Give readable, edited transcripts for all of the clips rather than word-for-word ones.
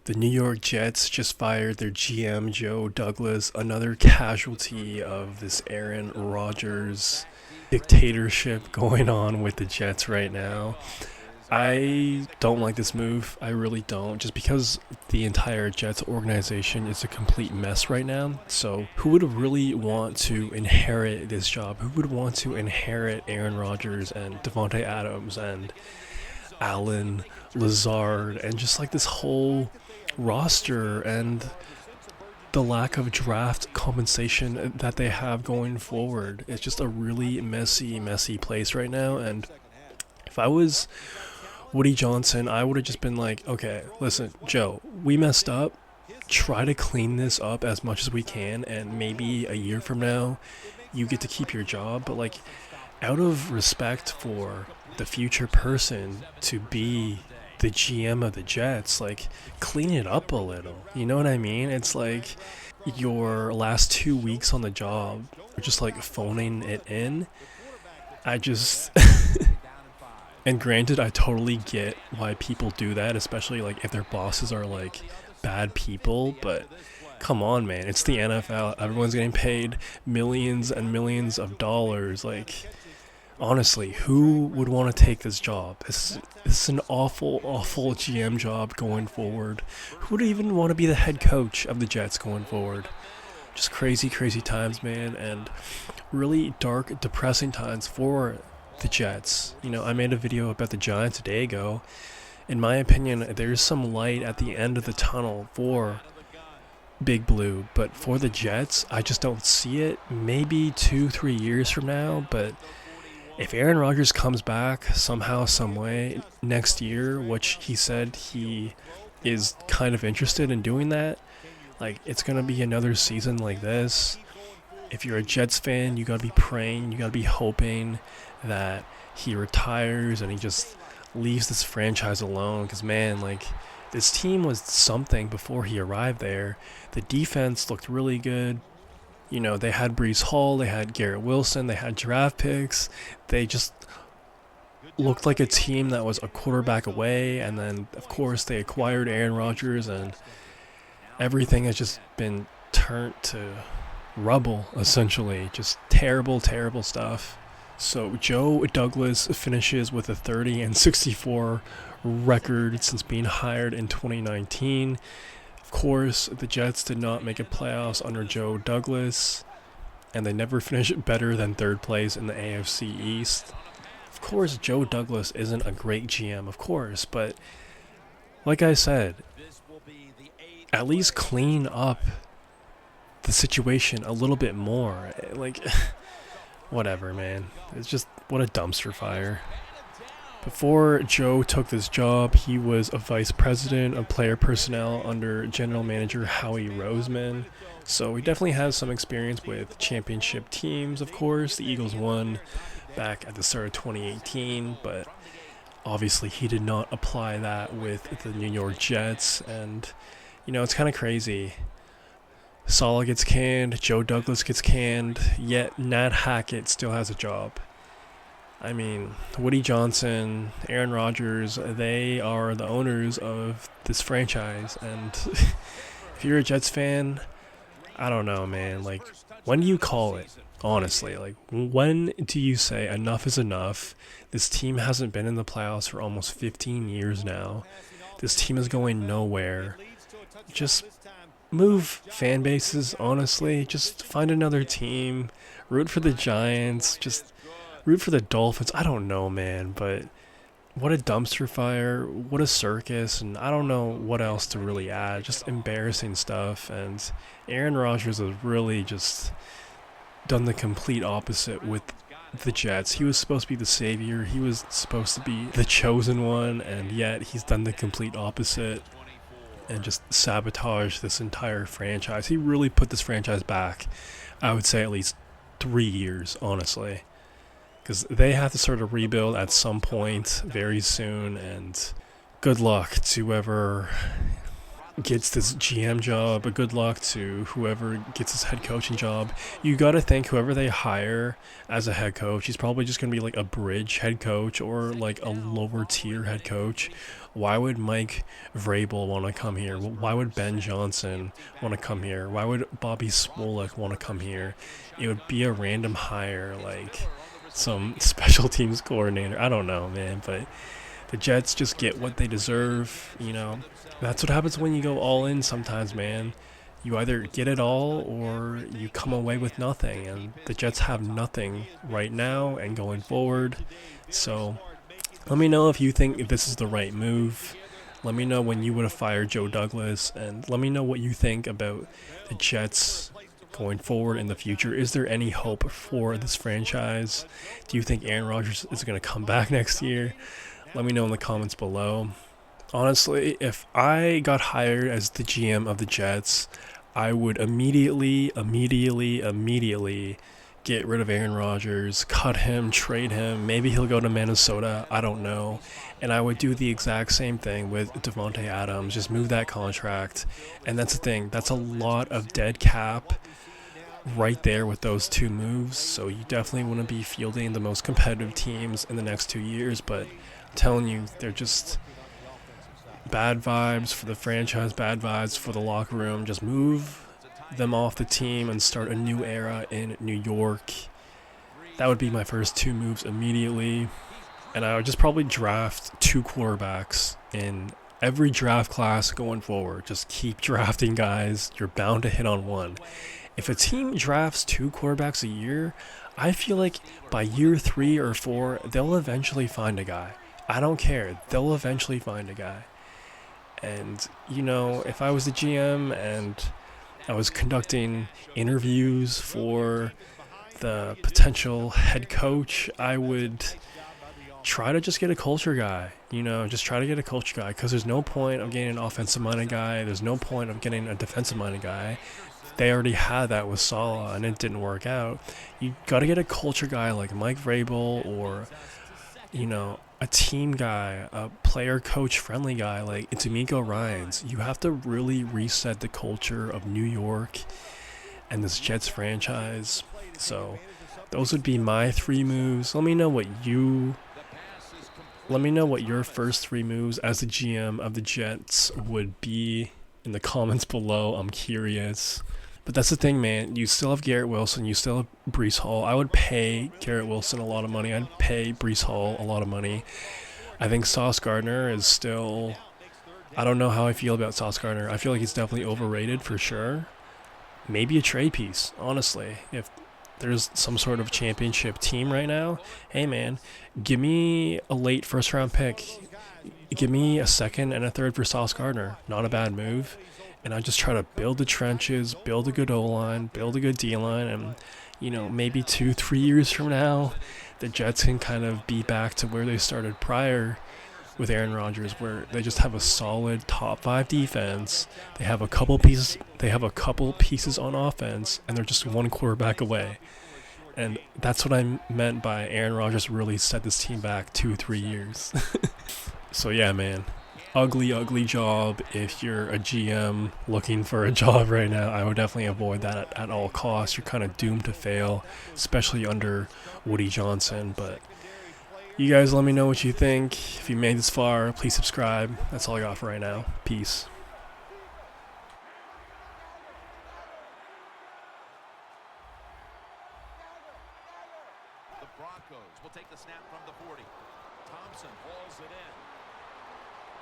The New York Jets just fired their GM, Joe Douglas, another casualty of this Aaron Rodgers dictatorship going on with the Jets right now. I don't like this move. I really don't. Just because the entire Jets organization is a complete mess right now. So, who would really want to inherit this job? Who would want to inherit Aaron Rodgers and Devontae Adams and Allen Lazard and just like this whole roster and the lack of draft compensation that they have going forward? It's just a really messy place right now. And if I was Woody Johnson, I would have just been like, okay, listen, Joe, we messed up. Try to clean this up as much as we can, and maybe a year from now, you get to keep your job. But like, out of respect for the future person to be the GM of the Jets, like, clean it up a little. You know what I mean? It's like your last 2 weeks on the job, you're just like phoning it in. I just And granted, I totally get why people do that, especially like if their bosses are like bad people, but come on, man, it's the NFL. Everyone's getting paid millions and millions of dollars. Like, honestly, who would want to take this job? This is an awful GM job going forward. Who would even want to be the head coach of the Jets going forward? Just crazy times, man, and really dark, depressing times for the Jets. You know, I made a video about the Giants a day ago. In my opinion, there's some light at the end of the tunnel for Big Blue, but for the Jets, I just don't see it. Maybe 2-3 years from now, but if Aaron Rodgers comes back somehow, some way next year, which he said he is kind of interested in doing that, like, it's gonna be another season like this. If you're a Jets fan, you gotta be praying, you gotta be hoping that he retires and he just leaves this franchise alone. Because, man, like, this team was something before he arrived there. The defense looked really good. You know, they had Breece Hall, they had Garrett Wilson, they had draft picks. They just looked like a team that was a quarterback away. And then, of course, they acquired Aaron Rodgers, and everything has just been turned to rubble, essentially. Just terrible stuff. So Joe Douglas finishes with a 30-64 record since being hired in 2019. Of course, the Jets did not make it playoffs under Joe Douglas, and they never finished better than third place in the AFC East. Of course, Joe Douglas isn't a great GM, of course, but like I said, at least clean up the situation a little bit more. Like, whatever, man. It's just, what a dumpster fire. Before Joe took this job, he was a vice president of player personnel under general manager Howie Roseman. So he definitely has some experience with championship teams, of course. The Eagles won back at the start of 2018, but obviously he did not apply that with the New York Jets. And, you know, it's kind of crazy. Saleh gets canned, Joe Douglas gets canned, yet Nat Hackett still has a job. I mean, Woody Johnson, Aaron Rodgers, they are the owners of this franchise. And if you're a Jets fan, I don't know, man. Like, when do you call it? Honestly, like, when do you say enough is enough? This team hasn't been in the playoffs for almost 15 years now. This team is going nowhere. Just move fan bases, honestly. Just find another team. Root for the Giants. Just root for the Dolphins. I don't know, man, but what a dumpster fire. What a circus. And I don't know what else to really add. Just embarrassing stuff. And Aaron Rodgers has really just done the complete opposite with the Jets. He was supposed to be the savior. He was supposed to be the chosen one, and yet he's done the complete opposite and just sabotage this entire franchise. He really put this franchise back, I would say, at least 3 years, honestly. Because they have to sort of rebuild at some point very soon, and good luck to whoever gets this GM job, a good luck to whoever gets this head coaching job. You got to think whoever they hire as a head coach, he's probably just going to be like a bridge head coach or like a lower tier head coach. Why would Mike Vrabel want to come here? Why would Ben Johnson want to come here? Why would Bobby Smolik want to come here? It would be a random hire, like some special teams coordinator. I don't know, man, but the Jets just get what they deserve, you know. That's what happens when you go all in sometimes, man. You either get it all or you come away with nothing, and the Jets have nothing right now and going forward. So let me know if you think this is the right move. Let me know when you would have fired Joe Douglas, and let me know what you think about the Jets going forward in the future. Is there any hope for this franchise? Do you think Aaron Rodgers is going to come back next year? Let me know in the comments below. Honestly, if I got hired as the GM of the Jets, I would immediately get rid of Aaron Rodgers, cut him, trade him. Maybe he'll go to Minnesota. I don't know. And I would do the exact same thing with Devontae Adams. Just move that contract. And that's the thing. That's a lot of dead cap right there with those two moves. So you definitely want to be fielding the most competitive teams in the next 2 years. But I'm telling you, they're just bad vibes for the franchise, bad vibes for the locker room. Just move them off the team and start a new era in New York. That would be my first two moves immediately. And I would just probably draft 2 quarterbacks in every draft class going forward. Just keep drafting guys. You're bound to hit on one. If a team drafts 2 quarterbacks a year, I feel like by year 3 or 4, they'll eventually find a guy. I don't care. They'll eventually find a guy. And, you know, if I was the GM and I was conducting interviews for the potential head coach, I would try to just get a culture guy. You know, just try to get a culture guy, because there's no point of getting an offensive-minded guy. There's no point of getting a defensive-minded guy. They already had that with Saleh, and it didn't work out. You got to get a culture guy like Mike Vrabel, or, you know, a team guy, a player-coach-friendly guy like D'Amico Ryans. You have to really reset the culture of New York and this Jets franchise. So those would be my 3 moves. Let me know what your first 3 moves as the GM of the Jets would be in the comments below. I'm curious. But that's the thing, man. You still have Garrett Wilson. You still have Breece Hall. I would pay Garrett Wilson a lot of money. I'd pay Breece Hall a lot of money. I think Sauce Gardner is still... I don't know how I feel about Sauce Gardner. I feel like he's definitely overrated for sure. Maybe a trade piece, honestly. If there's some sort of championship team right now, hey, man, give me a late first-round pick. Give me a second and a third for Sauce Gardner. Not a bad move. And I just try to build the trenches, build a good O-line, build a good D-line, and, you know, maybe 2-3 years from now, the Jets can kind of be back to where they started prior with Aaron Rodgers, where they just have a solid top 5 defense. They have a couple pieces. They have a couple pieces on offense, and they're just 1 quarterback away. And that's what I meant by Aaron Rodgers really set this team back 2-3 years. So yeah, man. Ugly job. If you're a GM looking for a job right now, I would definitely avoid that at all costs. You're kind of doomed to fail, especially under Woody Johnson. But you guys let me know what you think. If you made this far, please subscribe. That's all I got for right now. Peace. The Broncos will take the snap from the 40. Thompson hauls it in.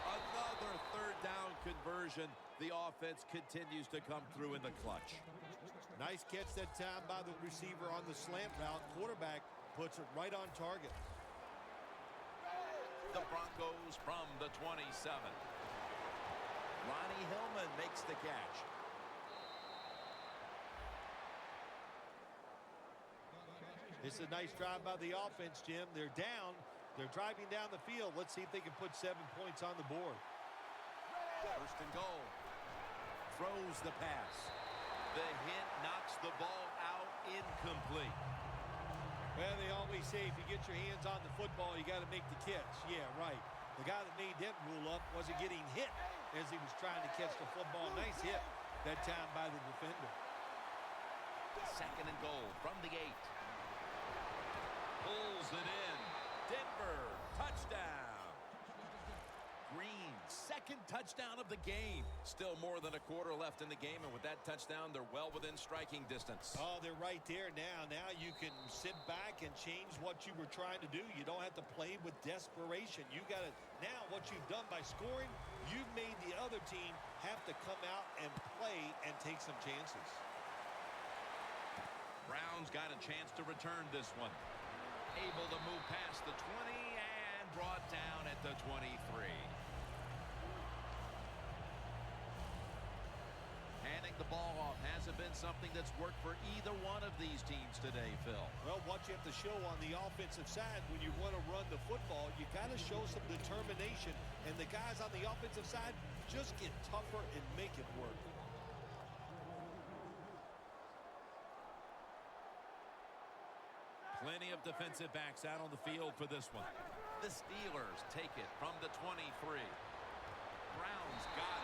Another 3rd down conversion. The offense continues to come through in the clutch. Nice catch that time by the receiver on the slant route. Quarterback puts it right on target. The Broncos from the 27. Ronnie Hillman makes the catch. It's a nice drive by the offense, Jim. They're down. They're driving down the field. Let's see if they can put 7 points on the board. 1st and goal. Throws the pass. The hit knocks the ball out, incomplete. Well, they always say if you get your hands on the football, you got to make the catch. Yeah, right. The guy that made that rule up wasn't getting hit as he was trying to catch the football. Nice hit that time by the defender. 2nd and goal from the 8. Pulls it in. Denver, touchdown. Green, 2nd touchdown of the game. Still more than a quarter left in the game, and with that touchdown, they're well within striking distance. Oh, they're right there now. Now you can sit back and change what you were trying to do. You don't have to play with desperation. You got to, now what you've done by scoring, you've made the other team have to come out and play and take some chances. Browns got a chance to return this one. Able to move past the 20 and brought down at the 23. Handing the ball off hasn't been something that's worked for either one of these teams today, Phil. Well, what you have to show on the offensive side when you want to run the football, you got to show some determination. And the guys on the offensive side just get tougher and make it work. Plenty of defensive backs out on the field for this one. The Steelers take it from the 23. Browns got